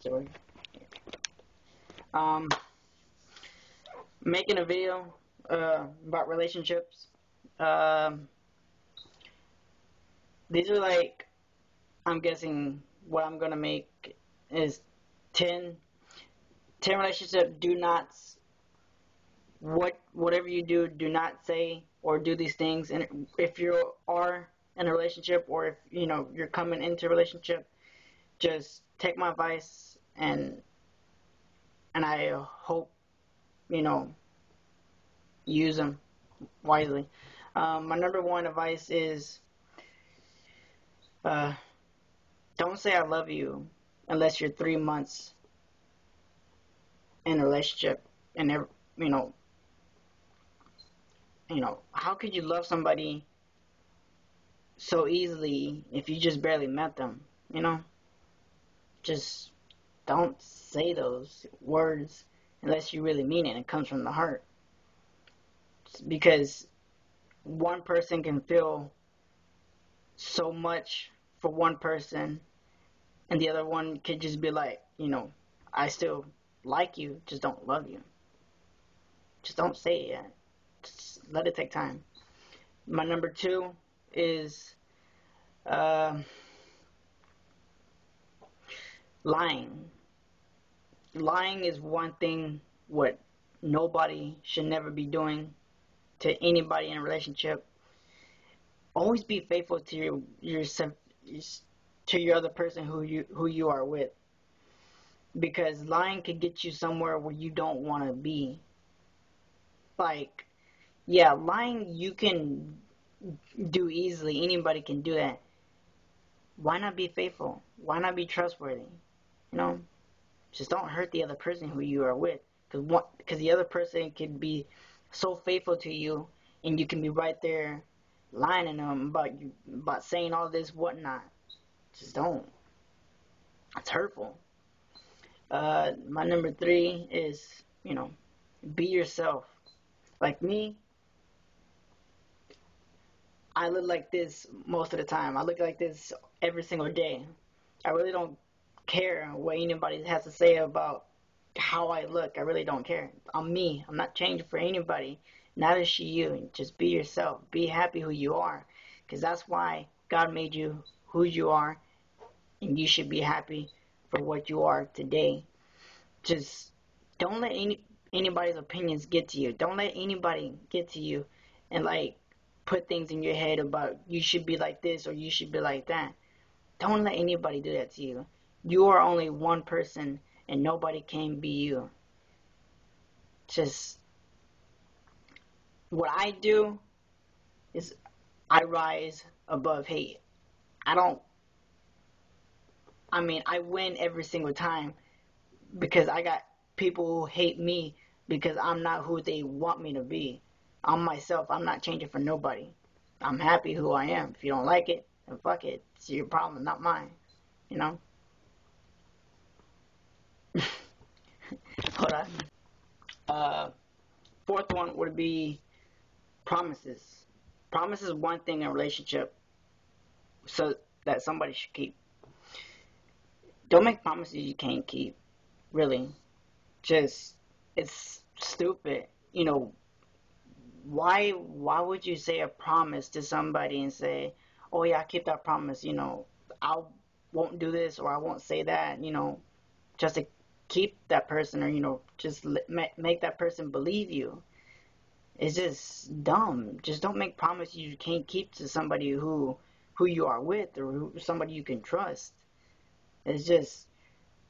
Sorry. Um, Making a video about relationships. Um, these are like, I'm guessing what I'm gonna make is 10, 10 relationship do nots. Whatever you do, do not say or do these things. And if you are in a relationship, or if you're coming into a relationship, just take my advice, and I hope you know use them wisely. My number one advice is, uh, don't say I love you unless you're 3 months in a relationship. And you know, how could you love somebody so easily if you just barely met them? You know, just don't say those words unless you really mean it and it comes from the heart. Because one person can feel so much for one person, and the other one could just be like, I still like you, just don't love you. Just don't say it yet. Just let it take time. My number two is uh, lying. Lying is one thing what nobody should never be doing to anybody in a relationship. Always be faithful to your other person who you are with, because lying could get you somewhere where you don't want to be. Like, yeah, lying you can do easily. Anybody can do that. Why not be faithful? Why not be trustworthy? You know, just don't hurt the other person who you are with, because the other person could be so faithful to you, and you can be right there lying to them about saying all this whatnot. Just don't. It's hurtful. My number three is, be yourself. Like me, I look like this most of the time. I look like this every single day. I really don't care what anybody has to say about how I look. I really don't care. I'm me. I'm not changing for anybody. Neither is she you. Just be yourself. Be happy who you are. Because that's why God made you who you are. And you should be happy for what you are today. Just don't let anybody's opinions get to you. Don't let anybody get to you and like put things in your head about you should be like this or you should be like that. Don't let anybody do that to you. You are only one person and nobody can be you. Just what I do is I rise above hate. I don't I mean, I win every single time because I got people who hate me because I'm not who they want me to be. I'm myself. I'm not changing for nobody. I'm happy who I am. If you don't like it, then fuck it. It's your problem, not mine. You know? Hold on. Uh, Fourth one would be promises. Promises is one thing in a relationship so that somebody should keep. Don't make promises you can't keep. Really. Just, it's stupid. Why would you say a promise to somebody and say, oh yeah, I keep that promise, I won't do this or I won't say that, just to keep that person, or just make that person believe you. It's just dumb. Just don't make promises you can't keep to somebody who you are with, or somebody you can trust. It's just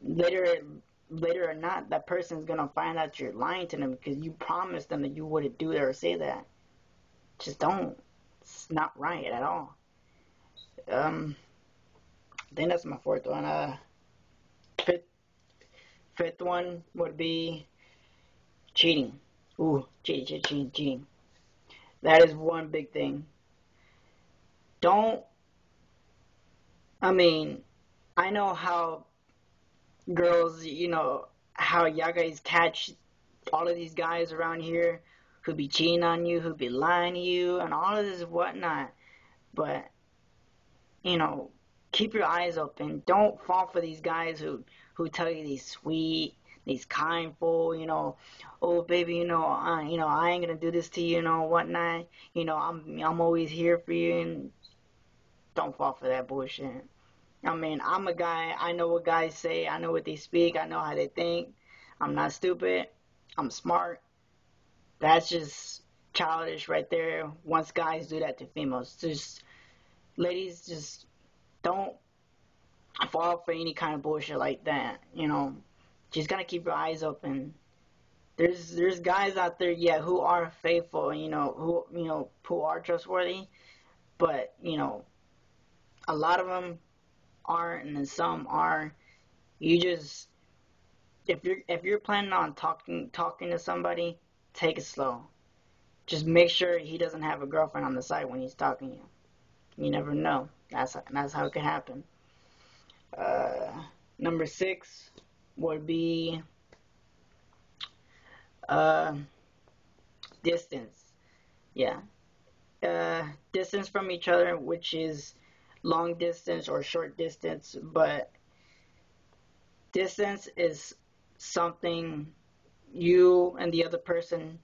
later later or not, that person's gonna find out you're lying to them because you promised them that you wouldn't do that or say that. Just don't. It's not right at all. Um, I think that's my fourth one. Fifth, fifth one would be cheating. Ooh, cheating. That is one big thing. Don't. I mean, I know how girls, how y'all guys catch all of these guys around here who be cheating on you, who be lying to you, and all of this whatnot. But, you know, keep your eyes open. Don't fall for these guys who tell you these sweet, these kindful, oh baby, I ain't gonna do this to you, whatnot. I'm always here for you, and don't fall for that bullshit. I mean, I'm a guy. I know what guys say. I know what they speak. I know how they think. I'm not stupid. I'm smart. That's just childish right there. Once guys do that to females, just ladies, just don't fall for any kind of bullshit like that. Just gotta keep your eyes open. There's guys out there, yeah, who are faithful, who are trustworthy, but a lot of them aren't, and then some are. You just if you're planning on talking to somebody, take it slow. Just make sure he doesn't have a girlfriend on the side when he's talking to you. You never know. That's how it can happen. Uh, Number 6 would be uh, distance. Yeah, distance from each other, which is long distance or short distance, but distance is something you and the other person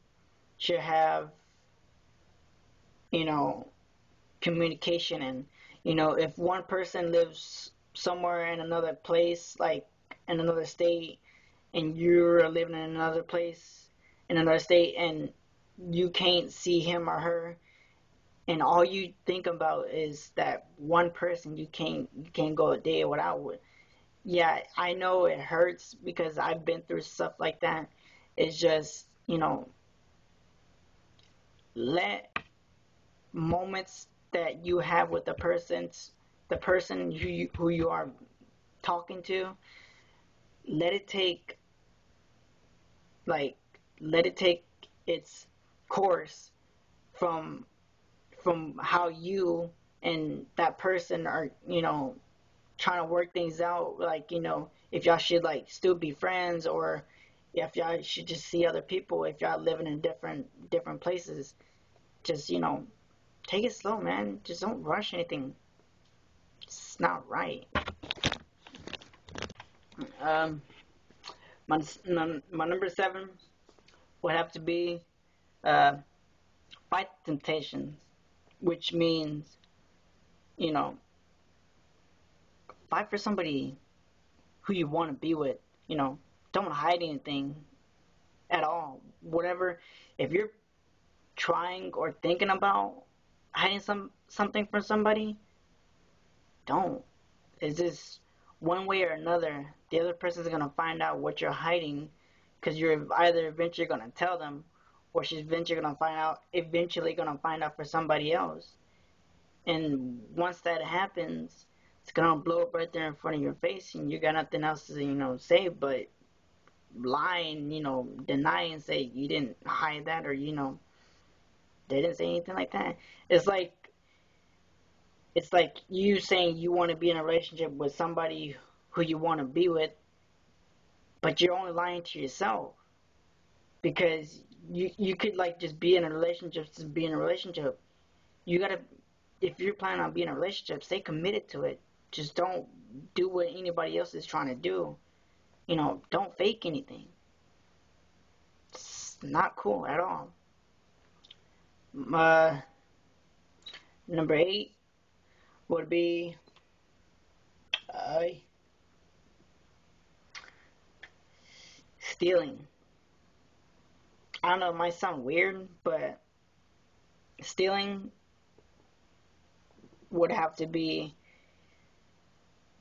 should have, you know, communication in. If one person lives somewhere in another place, like in another state, and you're living in another place, in another state, and you can't see him or her, and all you think about is that one person you can't go a day without with. Yeah, I know it hurts because I've been through stuff like that. It's just, let moments that you have with the person who you are talking to, let it take like let it take its course from how you and that person are, trying to work things out, like, if y'all should like still be friends, or if y'all should just see other people if y'all living in different places. Just, take it slow, man. Just don't rush anything. It's not right. Um, my number 7 would have to be uh, fight temptations, which means, you know, fight for somebody who you want to be with. Don't hide anything at all. Whatever, if you're trying or thinking about hiding something from somebody, don't. It's just one way or another, the other person's gonna find out what you're hiding, because you're either eventually gonna tell them, or she's eventually gonna find out for somebody else. And once that happens, it's gonna blow up right there in front of your face, and you got nothing else to say but lie and deny and say you didn't hide that, or they didn't say anything like that. It's like you saying you want to be in a relationship with somebody who you want to be with, but you're only lying to yourself, because you could like just be in a relationship to be in a relationship. You gotta, if you're planning on being in a relationship, stay committed to it. Just don't do what anybody else is trying to do. Don't fake anything. It's not cool at all. Uh, Number 8 would be uh, stealing. I don't know, it might sound weird, but stealing would have to be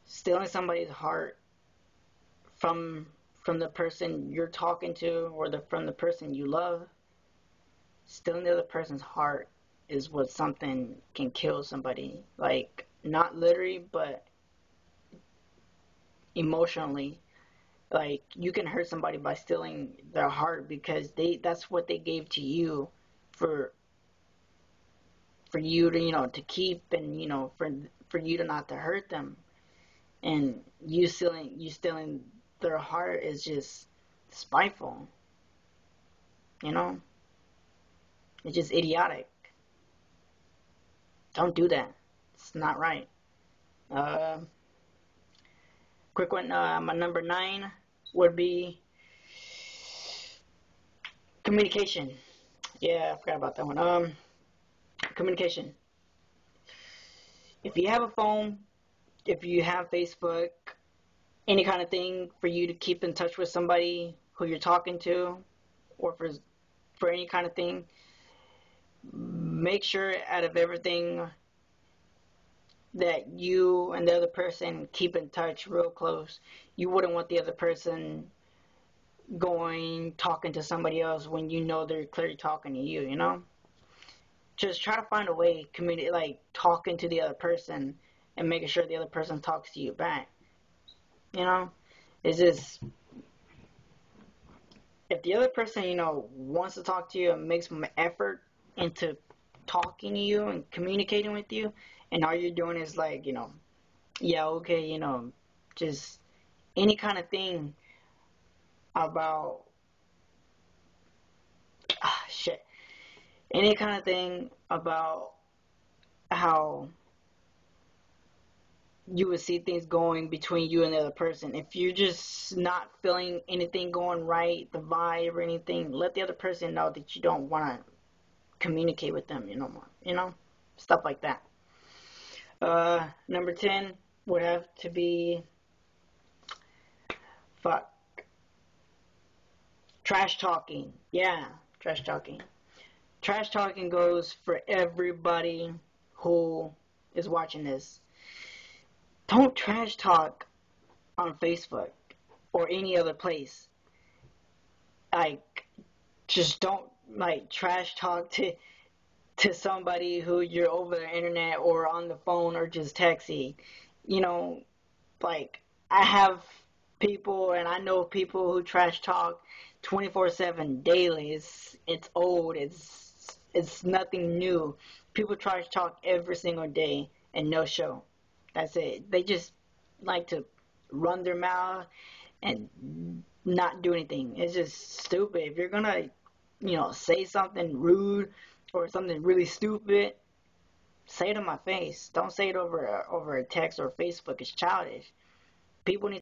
stealing somebody's heart from the person you're talking to, or from the person you love. Stealing the other person's heart is what something can kill somebody. Like, not literally, but emotionally. Like, you can hurt somebody by stealing their heart, because that's what they gave to you for you to to keep, and for you to not to hurt them. And you stealing their heart is just spiteful. you know it's just idiotic. Don't do that. It's not right. Uh, quick one. My number 9 would be communication. Yeah, I forgot about that one. Communication. If you have a phone, if you have Facebook, any kind of thing for you to keep in touch with somebody who you're talking to, or for any kind of thing, make sure out of everything that you and the other person keep in touch real close. You wouldn't want the other person going talking to somebody else when you know they're clearly talking to you, you know? Just try to find a way communicate, like talking to the other person and making sure the other person talks to you back. You know? It's just if the other person, wants to talk to you and makes some effort into talking to you and communicating with you, and all you're doing is like, yeah, okay, just any kind of thing about shit, any kind of thing about how you would see things going between you and the other person. If you're just not feeling anything going right, the vibe or anything, let the other person know that you don't want to communicate with them, more, stuff like that. Number 10 would have to be fuck trash talking. Yeah, trash talking. Trash talking goes for everybody who is watching this. Don't trash talk on Facebook or any other place. Like, just don't like trash talk to somebody who you're over the internet or on the phone or just texting. You know, like I have people and I know people who trash talk 24/7 daily. It's old. It's nothing new. People trash talk every single day and no show. That's it. They just like to run their mouth and not do anything. It's just stupid. If you're gonna, say something rude or something really stupid, say it in my face. Don't say it over a text or Facebook. It's childish. People need